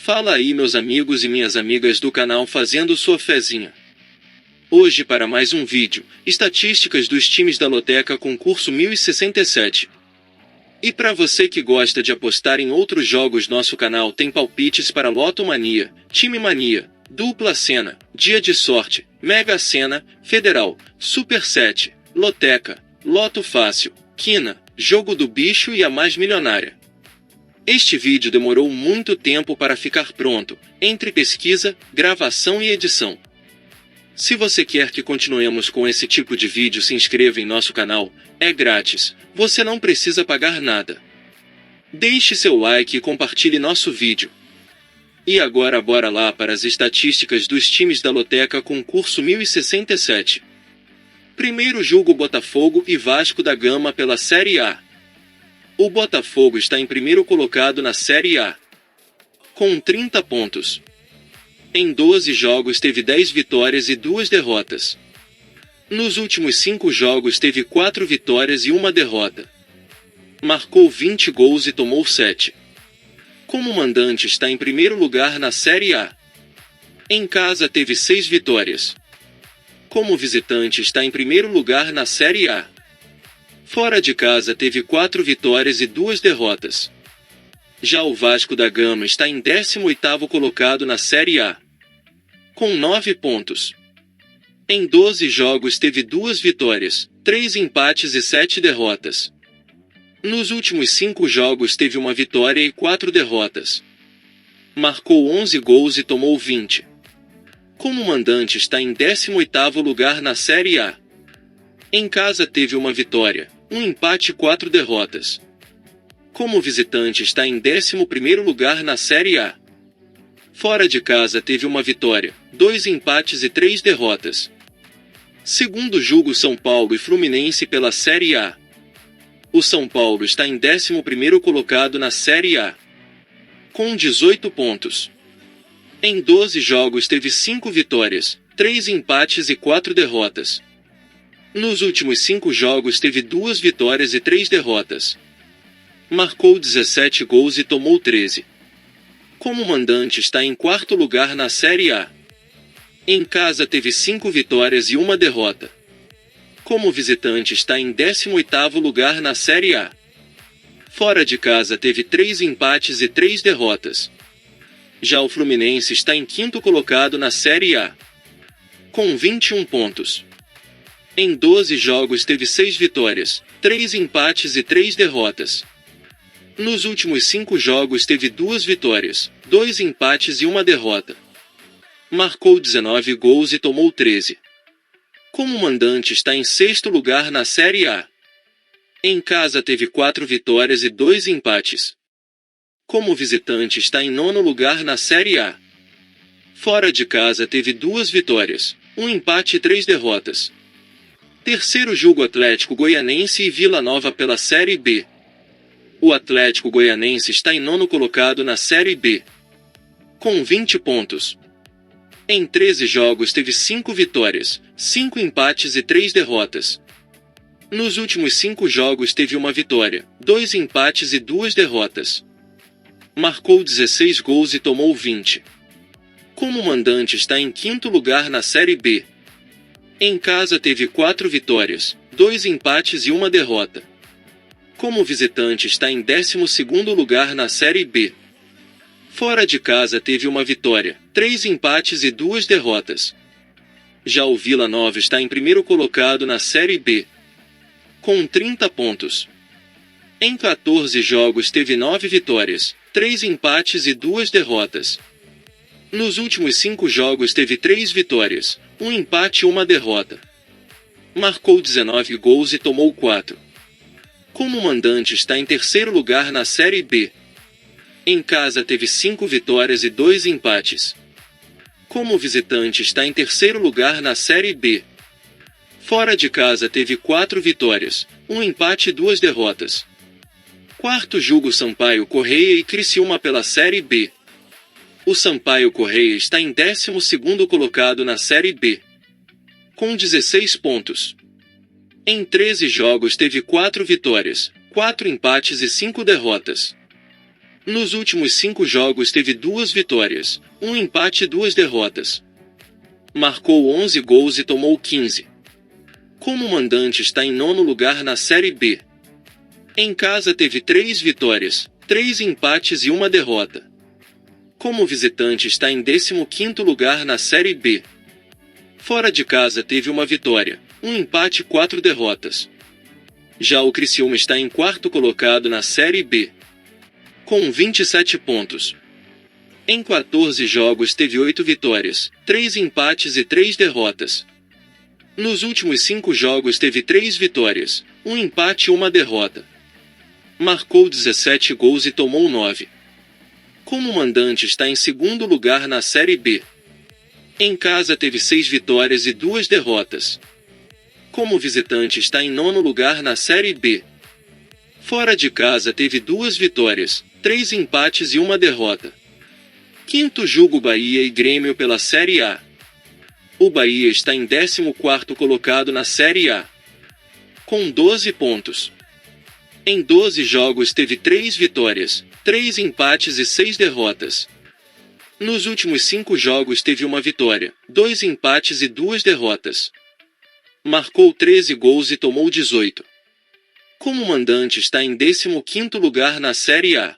Fala aí, meus amigos e minhas amigas do canal fazendo sua fezinha. Hoje para mais um vídeo, estatísticas dos times da Loteca concurso 1067. E para você que gosta de apostar em outros jogos, nosso canal tem palpites para Loto Mania, Time Mania, Dupla Sena, Dia de Sorte, Mega Sena, Federal, Super 7, Loteca, Loto Fácil, Quina, Jogo do Bicho e a Mais Milionária. Este vídeo demorou muito tempo para ficar pronto, entre pesquisa, gravação e edição. Se você quer que continuemos com esse tipo de vídeo, se inscreva em nosso canal, é grátis, você não precisa pagar nada. Deixe seu like e compartilhe nosso vídeo. E agora bora lá para as estatísticas dos times da Loteca concurso 1067. Primeiro jogo, Botafogo e Vasco da Gama pela Série A. O Botafogo está em primeiro colocado na Série A, com 30 pontos. Em 12 jogos teve 10 vitórias e 2 derrotas. Nos últimos 5 jogos teve 4 vitórias e 1 derrota. Marcou 20 gols e tomou 7. Como mandante está em primeiro lugar na Série A. Em casa teve 6 vitórias. Como visitante está em primeiro lugar na Série A. Fora de casa teve 4 vitórias e 2 derrotas. Já o Vasco da Gama está em 18º colocado na Série A, com 9 pontos. Em 12 jogos teve 2 vitórias, 3 empates e 7 derrotas. Nos últimos 5 jogos teve 1 vitória e 4 derrotas. Marcou 11 gols e tomou 20. Como mandante está em 18º lugar na Série A. Em casa teve 1 vitória, 1 empate e 4 derrotas. Como visitante está em 11º lugar na Série A. Fora de casa teve 1 vitória, 2 empates e 3 derrotas. Segundo jogo, São Paulo e Fluminense pela Série A. O São Paulo está em 11º colocado na Série A, com 18 pontos. Em 12 jogos teve 5 vitórias, 3 empates e 4 derrotas. Nos últimos 5 jogos teve 2 vitórias e 3 derrotas. Marcou 17 gols e tomou 13. Como mandante está em 4º lugar na Série A. Em casa teve 5 vitórias e 1 derrota. Como visitante está em 18º lugar na Série A. Fora de casa teve 3 empates e 3 derrotas. Já o Fluminense está em 5º colocado na Série A, com 21 pontos. Em 12 jogos teve 6 vitórias, 3 empates e 3 derrotas. Nos últimos 5 jogos teve 2 vitórias, 2 empates e 1 derrota. Marcou 19 gols e tomou 13. Como mandante está em 6º lugar na Série A. Em casa teve 4 vitórias e 2 empates. Como visitante está em 9º lugar na Série A. Fora de casa teve 2 vitórias, 1 empate e 3 derrotas. Terceiro jogo, Atlético Goianense e Vila Nova pela Série B. O Atlético Goianense está em 9º colocado na Série B, com 20 pontos. Em 13 jogos teve 5 vitórias, 5 empates e 3 derrotas. Nos últimos 5 jogos teve 1 vitória, 2 empates e 2 derrotas. Marcou 16 gols e tomou 20. Como mandante está em 5º lugar na Série B. Em casa teve 4 vitórias, 2 empates e 1 derrota. Como visitante está em 12º lugar na Série B. Fora de casa teve 1 vitória, 3 empates e 2 derrotas. Já o Vila Nova está em 1º colocado na Série B, com 30 pontos. Em 14 jogos teve 9 vitórias, 3 empates e 2 derrotas. Nos últimos 5 jogos teve 3 vitórias, 1 empate e 1 derrota. Marcou 19 gols e tomou 4. Como mandante está em 3º lugar na Série B. Em casa teve 5 vitórias e 2 empates. Como visitante está em 3º lugar na Série B. Fora de casa teve 4 vitórias, 1 empate e 2 derrotas. Quarto jogo, Sampaio Corrêa e Criciúma pela Série B. O Sampaio Corrêa está em 12º colocado na Série B, com 16 pontos. Em 13 jogos teve 4 vitórias, 4 empates e 5 derrotas. Nos últimos 5 jogos teve 2 vitórias, 1 empate e 2 derrotas. Marcou 11 gols e tomou 15. Como mandante está em 9º lugar na Série B. Em casa teve 3 vitórias, 3 empates e 1 derrota. Como visitante está em 15º lugar na Série B. Fora de casa teve 1 vitória, 1 empate e 4 derrotas. Já o Criciúma está em 4º colocado na Série B, com 27 pontos. Em 14 jogos teve 8 vitórias, 3 empates e 3 derrotas. Nos últimos 5 jogos teve 3 vitórias, 1 empate e 1 derrota. Marcou 17 gols e tomou 9. Como mandante está em 2º lugar na Série B. Em casa teve 6 vitórias e 2 derrotas. Como visitante está em 9º lugar na Série B. Fora de casa teve 2 vitórias, 3 empates e 1 derrota. Quinto jogo Bahia e Grêmio pela Série A. O Bahia está em 14º colocado na Série A, com 12 pontos. Em 12 jogos teve 3 vitórias, 3 empates e 6 derrotas. Nos últimos 5 jogos teve 1 vitória, 2 empates e 2 derrotas. Marcou 13 gols e tomou 18. Como mandante está em 15º lugar na Série A.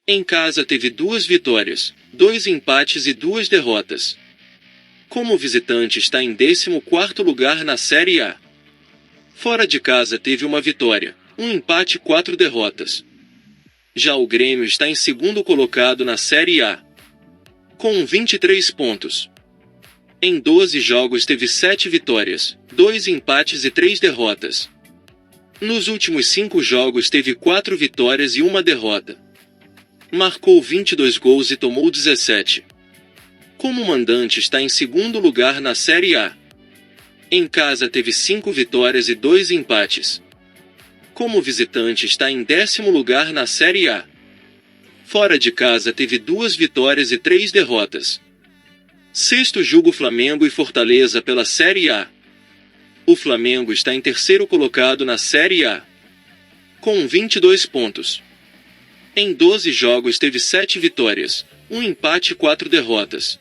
Em casa teve 2 vitórias, 2 empates e 2 derrotas. Como visitante está em 14º lugar na Série A. Fora de casa teve 1 vitória, 1 empate e 4 derrotas. Já o Grêmio está em 2º colocado na Série A, com 23 pontos. Em 12 jogos teve 7 vitórias, 2 empates e 3 derrotas. Nos últimos 5 jogos teve 4 vitórias e 1 derrota. Marcou 22 gols e tomou 17. Como mandante está em 2º lugar na Série A. Em casa teve 5 vitórias e 2 empates. Como visitante está em 10º lugar na Série A. Fora de casa teve 2 vitórias e 3 derrotas. Sexto jogo Flamengo e Fortaleza pela Série A. O Flamengo está em 3º colocado na Série A, com 22 pontos. Em 12 jogos teve 7 vitórias, 1 empate e 4 derrotas.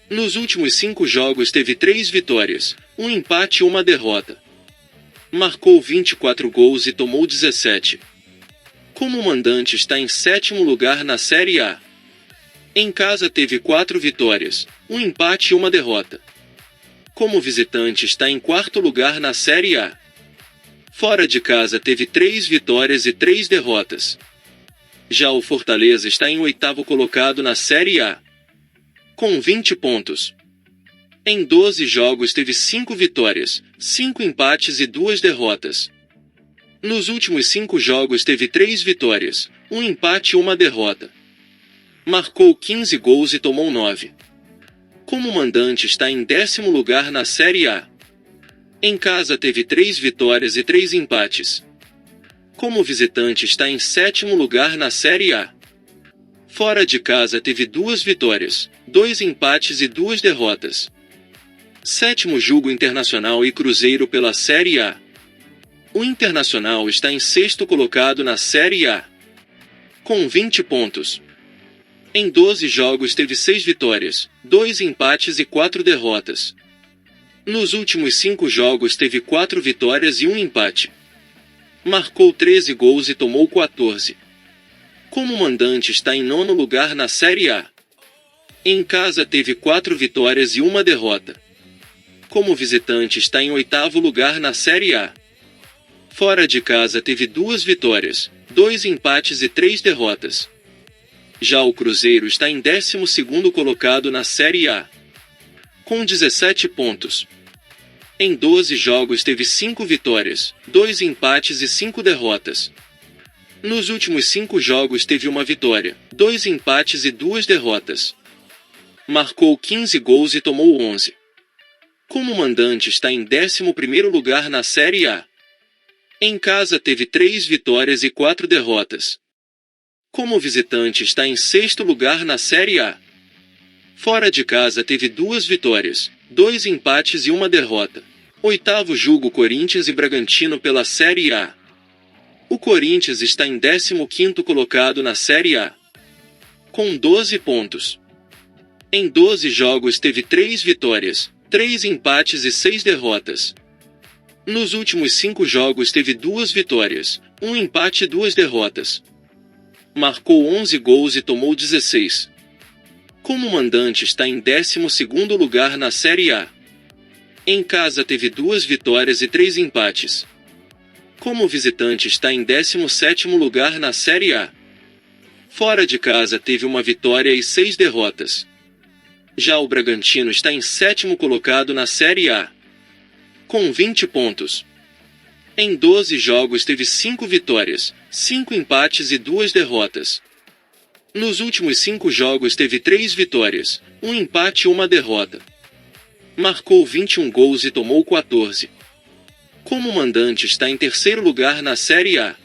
Nos últimos 5 jogos teve 3 vitórias, 1 empate e 1 derrota. Marcou 24 gols e tomou 17. Como mandante está em 7º lugar na Série A. Em casa teve 4 vitórias, 1 empate e 1 derrota. Como visitante está em 4º lugar na Série A. Fora de casa teve 3 vitórias e 3 derrotas. Já o Fortaleza está em 8º colocado na Série A, com 20 pontos. Em 12 jogos teve 5 vitórias, 5 empates e 2 derrotas. Nos últimos 5 jogos teve 3 vitórias, 1 empate e 1 derrota. Marcou 15 gols e tomou 9. Como mandante está em 10º lugar na Série A. Em casa teve 3 vitórias e 3 empates. Como visitante está em 7º lugar na Série A. Fora de casa teve 2 vitórias, 2 empates e 2 derrotas. Sétimo jogo Internacional e Cruzeiro pela Série A. O Internacional está em 6º colocado na Série A, com 20 pontos. Em 12 jogos teve 6 vitórias, 2 empates e 4 derrotas. Nos últimos 5 jogos teve 4 vitórias e 1 empate. Marcou 13 gols e tomou 14. Como mandante está em 9º lugar na Série A. Em casa teve 4 vitórias e 1 derrota. Como visitante está em 8º lugar na Série A. Fora de casa teve 2 vitórias, 2 empates e 3 derrotas. Já o Cruzeiro está em 12º colocado na Série A, com 17 pontos. Em 12 jogos teve 5 vitórias, 2 empates e 5 derrotas. Nos últimos 5 jogos teve 1 vitória, 2 empates e 2 derrotas. Marcou 15 gols e tomou 11. Como mandante está em 11º lugar na Série A. Em casa teve 3 vitórias e 4 derrotas. Como visitante está em 6º lugar na Série A. Fora de casa teve 2 vitórias, 2 empates e 1 derrota. Oitavo jogo Corinthians e Bragantino pela Série A. O Corinthians está em 15º colocado na Série A, com 12 pontos. Em 12 jogos teve 3 vitórias, 3 empates e 6 derrotas. Nos últimos 5 jogos teve 2 vitórias, 1 empate e 2 derrotas. Marcou 11 gols e tomou 16. Como mandante está em 12º lugar na Série A. Em casa teve 2 vitórias e 3 empates. Como visitante está em 17º lugar na Série A. Fora de casa teve 1 vitória e 6 derrotas. Já o Bragantino está em 7º colocado na Série A, com 20 pontos. Em 12 jogos teve 5 vitórias, 5 empates e 2 derrotas. Nos últimos 5 jogos teve 3 vitórias, 1 empate e 1 derrota. Marcou 21 gols e tomou 14. Como mandante está em 3º lugar na Série A.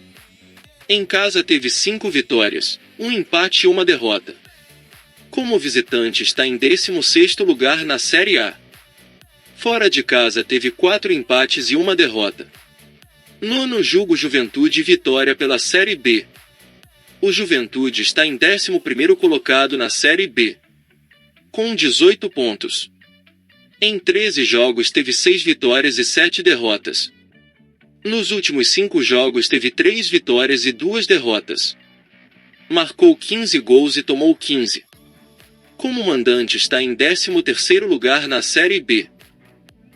Em casa teve 5 vitórias, 1 empate e 1 derrota. Como visitante está em 16º lugar na Série A. Fora de casa teve 4 empates e 1 derrota. Nono jogo Juventude e Vitória pela Série B. O Juventude está em 11º colocado na Série B, com 18 pontos. Em 13 jogos teve 6 vitórias e 7 derrotas. Nos últimos 5 jogos teve 3 vitórias e 2 derrotas. Marcou 15 gols e tomou 15. Como mandante está em 13º lugar na Série B.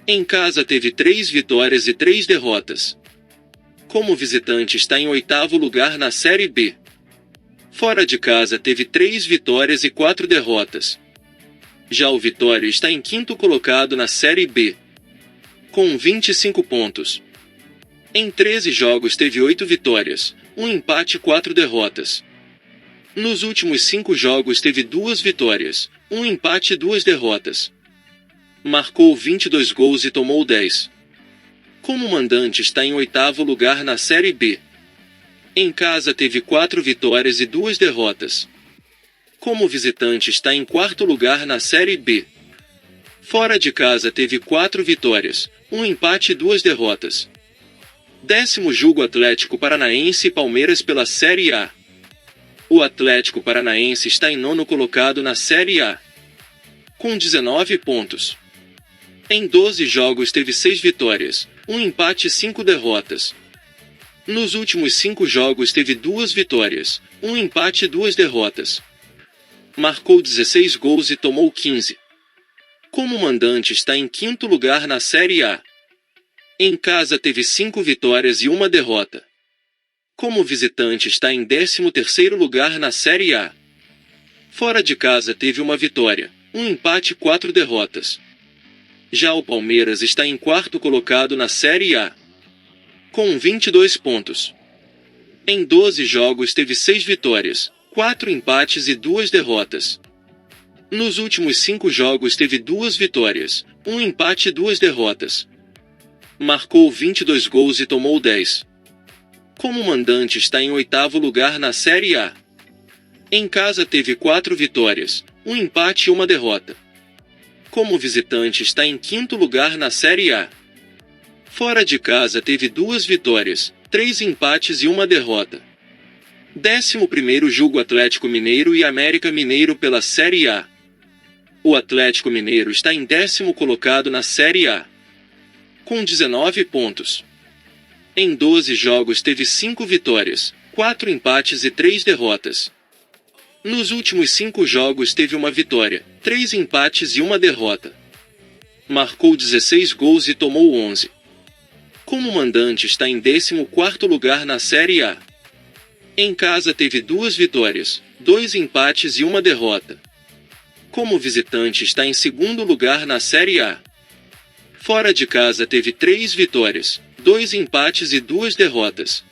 Em casa teve 3 vitórias e 3 derrotas. Como visitante está em 8º lugar na Série B. Fora de casa teve 3 vitórias e 4 derrotas. Já o Vitória está em 5º colocado na Série B, com 25 pontos. Em 13 jogos teve 8 vitórias, 1 empate e 4 derrotas. Nos últimos 5 jogos teve 2 vitórias, 1 empate e 2 derrotas. Marcou 22 gols e tomou 10. Como mandante está em 8º lugar na Série B. Em casa teve 4 vitórias e 2 derrotas. Como visitante está em 4º lugar na Série B. Fora de casa teve 4 vitórias, 1 empate e 2 derrotas. 10º jogo Atlético Paranaense e Palmeiras pela Série A. O Atlético Paranaense está em 9º colocado na Série A, com 19 pontos. Em 12 jogos teve 6 vitórias, 1 empate e 5 derrotas. Nos últimos 5 jogos teve 2 vitórias, 1 empate e 2 derrotas. Marcou 16 gols e tomou 15. Como mandante está em 5º lugar na Série A. Em casa teve 5 vitórias e 1 derrota. Como visitante está em 13º lugar na Série A. Fora de casa teve 1 vitória, 1 empate e 4 derrotas. Já o Palmeiras está em 4º colocado na Série A, com 22 pontos. Em 12 jogos teve 6 vitórias, 4 empates e 2 derrotas. Nos últimos 5 jogos teve 2 vitórias, 1 empate e 2 derrotas. Marcou 22 gols e tomou 10. Como mandante está em 8º lugar na Série A. Em casa teve 4 vitórias, 1 empate e 1 derrota. Como visitante está em 5º lugar na Série A. Fora de casa teve 2 vitórias, 3 empates e 1 derrota. 11º jogo Atlético Mineiro e América Mineiro pela Série A. O Atlético Mineiro está em 10º colocado na Série A, com 19 pontos. Em 12 jogos teve 5 vitórias, 4 empates e 3 derrotas. Nos últimos 5 jogos teve 1 vitória, 3 empates e 1 derrota. Marcou 16 gols e tomou 11. Como mandante está em 14º lugar na Série A. Em casa teve 2 vitórias, 2 empates e 1 derrota. Como visitante está em 2º lugar na Série A. Fora de casa teve 3 vitórias, 2 empates e 2 derrotas.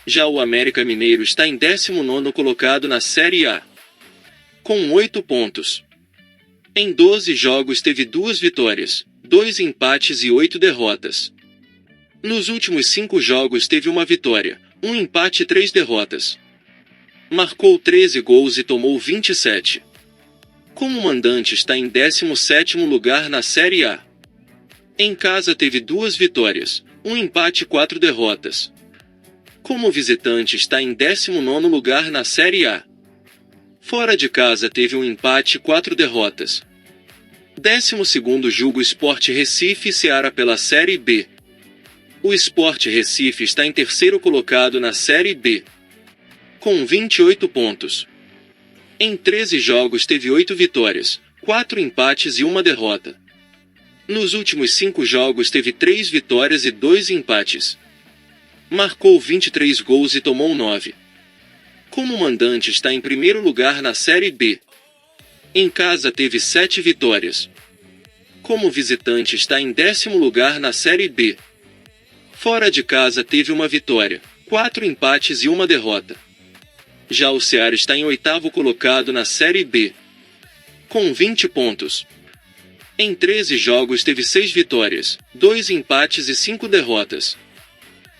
Já o América Mineiro está em 19º colocado na Série A, com 8 pontos. Em 12 jogos teve 2 vitórias, 2 empates e 8 derrotas. Nos últimos 5 jogos teve 1 vitória, 1 empate e 3 derrotas. Marcou 13 gols e tomou 27. Como mandante está em 17º lugar na Série A. Em casa teve 2 vitórias, 1 empate e 4 derrotas. Como visitante está em 19º lugar na Série A. Fora de casa teve um empate e 4 derrotas. 12º jogo Sport Recife e Ceará pela Série B. O Sport Recife está em terceiro colocado na Série B, com 28 pontos. Em 13 jogos teve 8 vitórias, 4 empates e 1 derrota. Nos últimos 5 jogos teve 3 vitórias e 2 empates. Marcou 23 gols e tomou 9. Como mandante está em primeiro lugar na Série B. Em casa teve 7 vitórias. Como visitante está em 10º lugar na Série B. Fora de casa teve 1 vitória, 4 empates e 1 derrota. Já o Ceará está em 8º colocado na Série B, com 20 pontos. Em 13 jogos teve 6 vitórias, 2 empates e 5 derrotas.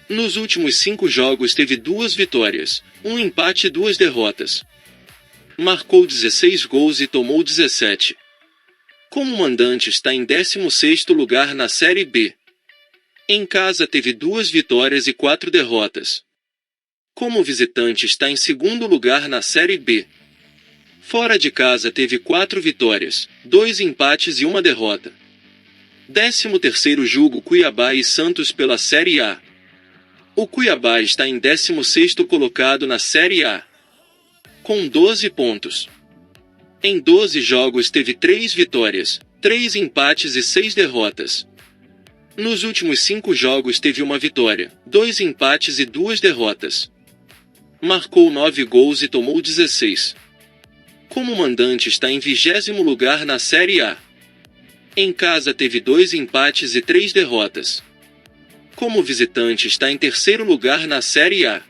Nos últimos 5 jogos teve 2 vitórias, 1 empate e 2 derrotas. Marcou 16 gols e tomou 17. Como mandante está em 16º lugar na Série B. Em casa teve 2 vitórias e 4 derrotas. Como visitante está em 2º lugar na Série B. Fora de casa teve 4 vitórias, 2 empates e 1 derrota. 13º jogo Cuiabá e Santos pela Série A. O Cuiabá está em 16º colocado na Série A, com 12 pontos. Em 12 jogos teve 3 vitórias, 3 empates e 6 derrotas. Nos últimos 5 jogos teve 1 vitória, 2 empates e 2 derrotas. Marcou 9 gols e tomou 16. Como mandante está em 20º lugar na Série A. Em casa teve 2 empates e 3 derrotas. Como visitante está em 3º lugar na Série A.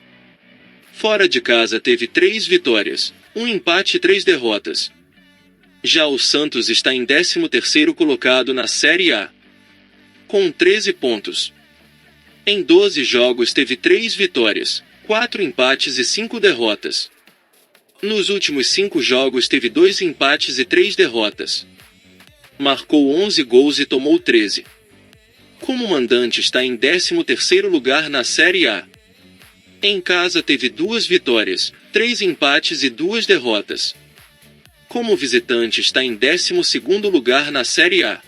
Fora de casa teve 3 vitórias, 1 empate e 3 derrotas. Já o Santos está em 13º colocado na Série A, com 13 pontos. Em 12 jogos teve 3 vitórias, 4 empates e 5 derrotas. Nos últimos 5 jogos teve 2 empates e 3 derrotas. Marcou 11 gols e tomou 13. Como mandante está em 13º lugar na Série A. Em casa teve 2 vitórias, 3 empates e 2 derrotas. Como visitante está em 12º lugar na Série A.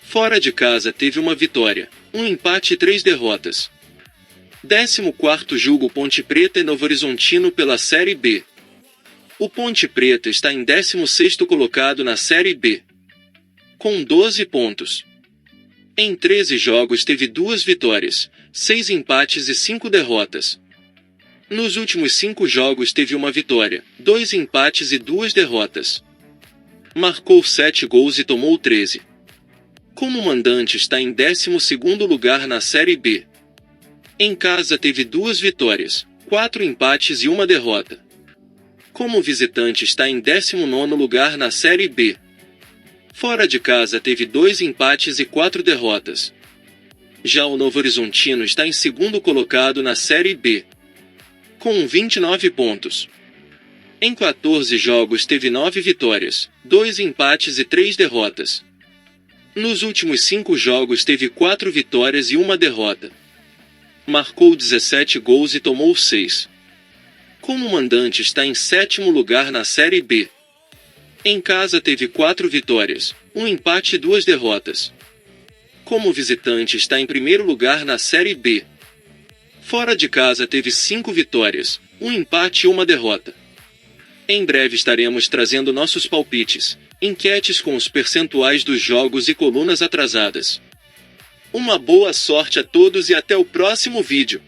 Fora de casa teve 1 vitória, 1 empate e 3 derrotas. 14º jogo Ponte Preta e Novo Horizontino pela Série B. O Ponte Preta está em 16º colocado na Série B, com 12 pontos. Em 13 jogos teve 2 vitórias, 6 empates e 5 derrotas. Nos últimos 5 jogos teve 1 vitória, 2 empates e 2 derrotas. Marcou 7 gols e tomou 13. Como mandante está em 12º lugar na Série B. Em casa teve 2 vitórias, 4 empates e 1 derrota. Como visitante está em 19º lugar na Série B. Fora de casa teve 2 empates e 4 derrotas. Já o Novo Horizontino está em 2º colocado na Série B, com 29 pontos. Em 14 jogos teve 9 vitórias, 2 empates e 3 derrotas. Nos últimos 5 jogos teve 4 vitórias e 1 derrota. Marcou 17 gols e tomou 6. Como mandante está em 7º lugar na Série B. Em casa teve 4 vitórias, 1 empate e 2 derrotas. Como visitante está em 1º lugar na Série B. Fora de casa teve 5 vitórias, 1 empate e 1 derrota. Em breve estaremos trazendo nossos palpites, enquetes com os percentuais dos jogos e colunas atrasadas. Uma boa sorte a todos e até o próximo vídeo.